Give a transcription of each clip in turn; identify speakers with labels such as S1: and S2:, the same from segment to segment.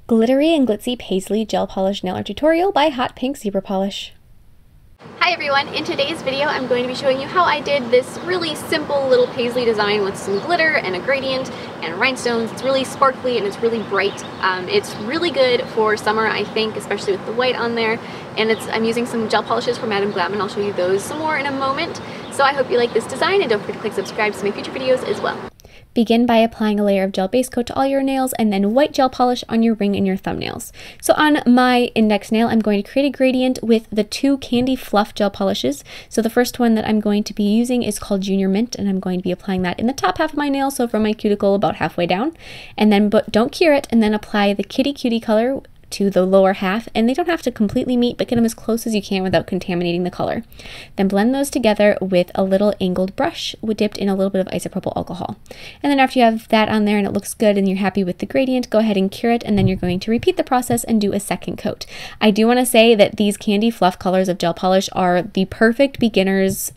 S1: Glittery and Glitzy Paisley Gel Polish Nail Art Tutorial by Hotpinkzebrapolish.
S2: Hi everyone, in today's video I'm going to be showing you how I did this really simple little paisley design with some glitter and a gradient and rhinestones. It's really sparkly and it's really bright. It's really good for summer, I think, especially with the white on there. And I'm using some gel polishes from Madame Glam, and I'll show you those some more in a moment. So I hope you like this design, and don't forget to click subscribe to see my future videos as well.
S1: Begin by applying a layer of gel base coat to all your nails and then white gel polish on your ring and your thumbnails. So on my index nail, I'm going to create a gradient with the two Candy Fluff gel polishes. So the first one that I'm going to be using is called Junior Mint, and I'm going to be applying that in the top half of my nail, so from my cuticle about halfway down. And then, but don't cure it, and then apply the Kitty Cutie color to the lower half, and they don't have to completely meet, but get them as close as you can without contaminating the color. Then blend those together with a little angled brush dipped in a little bit of isopropyl alcohol. And then after you have that on there and it looks good and you're happy with the gradient, go ahead and cure it, and then you're going to repeat the process and do a second coat. I do want to say that these Candy Fluff colors of gel polish are the perfect beginner's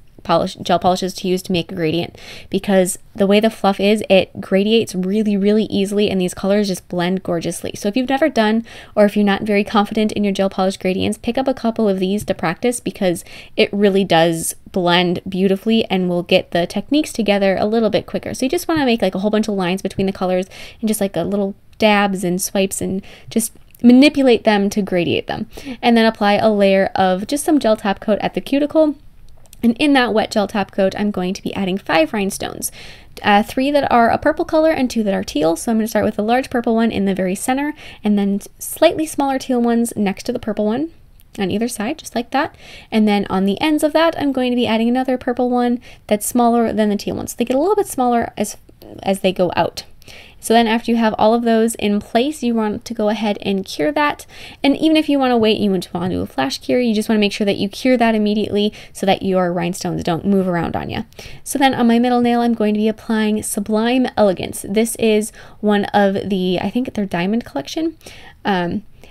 S1: gel polishes to use to make a gradient, because the way the fluff is, it gradiates really easily, and these colors just blend gorgeously. So if you've never done, or if you're not very confident in your gel polish gradients, pick up a couple of these to practice, because it really does blend beautifully and will get the techniques together a little bit quicker. So you just want to make like a whole bunch of lines between the colors and just like a little dabs and swipes and just manipulate them to gradiate them. And then apply a layer of just some gel top coat at the cuticle. And in that wet gel top coat, I'm going to be adding 5 rhinestones. 3 that are a purple color and 2 that are teal. So I'm going to start with a large purple one in the very center, and then slightly smaller teal ones next to the purple one on either side, just like that. And then on the ends of that, I'm going to be adding another purple one that's smaller than the teal one. So they get a little bit smaller as they go out. So then after you have all of those in place, you want to go ahead and cure that. And even if you want to wait, you want to do a flash cure, you just want to make sure that you cure that immediately so that your rhinestones don't move around on you. So then on my middle nail, I'm going to be applying Sublime Elegance. This is one of the, I think their diamond collection.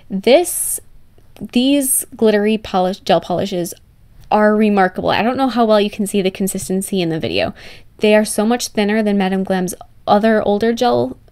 S1: These glittery gel polishes are remarkable. I don't know how well you can see the consistency in the video. They are so much thinner than Madame Glam's other older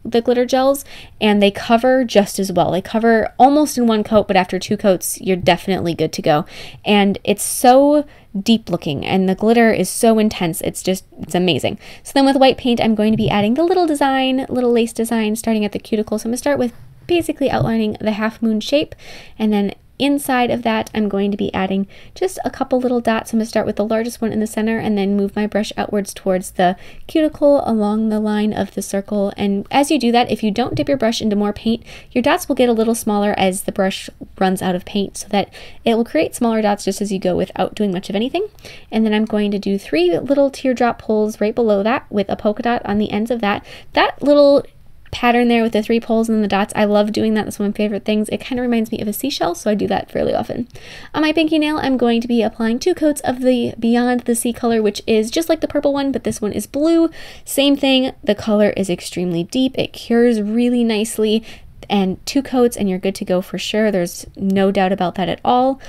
S1: the glitter gels, and they cover just as well. They cover almost in one coat, but after 2 coats, you're definitely good to go. And it's so deep looking, and the glitter is so intense. It's amazing. So then with white paint, I'm going to be adding the little lace design, starting at the cuticle. So I'm going to start with basically outlining the half moon shape, and then inside of that, I'm going to be adding just a couple little dots. I'm going to start with the largest one in the center and then move my brush outwards towards the cuticle along the line of the circle. And as you do that, if you don't dip your brush into more paint, your dots will get a little smaller as the brush runs out of paint, so that it will create smaller dots just as you go without doing much of anything. And then I'm going to do 3 little teardrop pulls right below that with a polka dot on the ends of that. That little pattern there with the 3 poles and the dots, I love doing that. That's one of my favorite things. It kind of reminds me of a seashell, so I do that fairly often. On my pinky nail, I'm going to be applying 2 coats of the Beyond the Sea color, which is just like the purple one, but this one is blue. Same thing, the color is extremely deep. It cures really nicely, and 2 coats and you're good to go for sure. There's no doubt about that at all.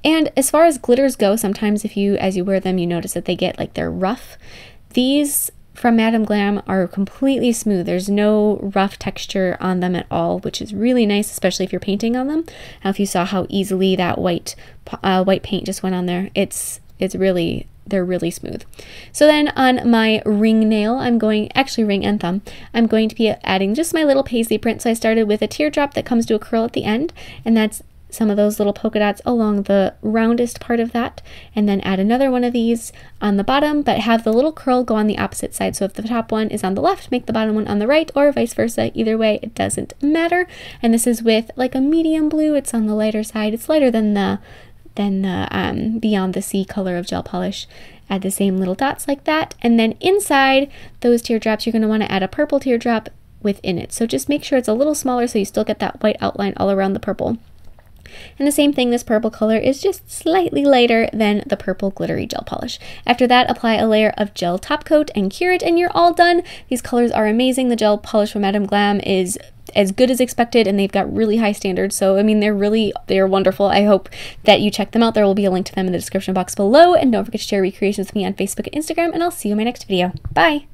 S1: And as far as glitters go, sometimes as you wear them, you notice that they get like they're rough. These from Madame Glam are completely smooth. There's no rough texture on them at all, which is really nice, especially if you're painting on them. Now, if you saw how easily that white paint just went on there, they're really smooth. So then on my ring nail, actually ring and thumb, I'm going to be adding just my little paisley print. So I started with a teardrop that comes to a curl at the end, and that's some of those little polka dots along the roundest part of that, and then add another one of these on the bottom, but have the little curl go on the opposite side. So if the top one is on the left, make the bottom one on the right, or vice versa. Either way, it doesn't matter. And this is with like a medium blue. It's on the lighter side. It's lighter than the Beyond the Sea color of gel polish. Add the same little dots like that, and then inside those teardrops, you're going to want to add a purple teardrop within it. So just make sure it's a little smaller so you still get that white outline all around the purple. And the same thing, this purple color is just slightly lighter than the purple glittery gel polish. After that, apply a layer of gel top coat and cure it, and you're all done. These colors are amazing. The gel polish from Madame Glam is as good as expected, and they've got really high standards. So, I mean, they're wonderful. I hope that you check them out. There will be a link to them in the description box below, and don't forget to share recreations with me on Facebook and Instagram, and I'll see you in my next video. Bye!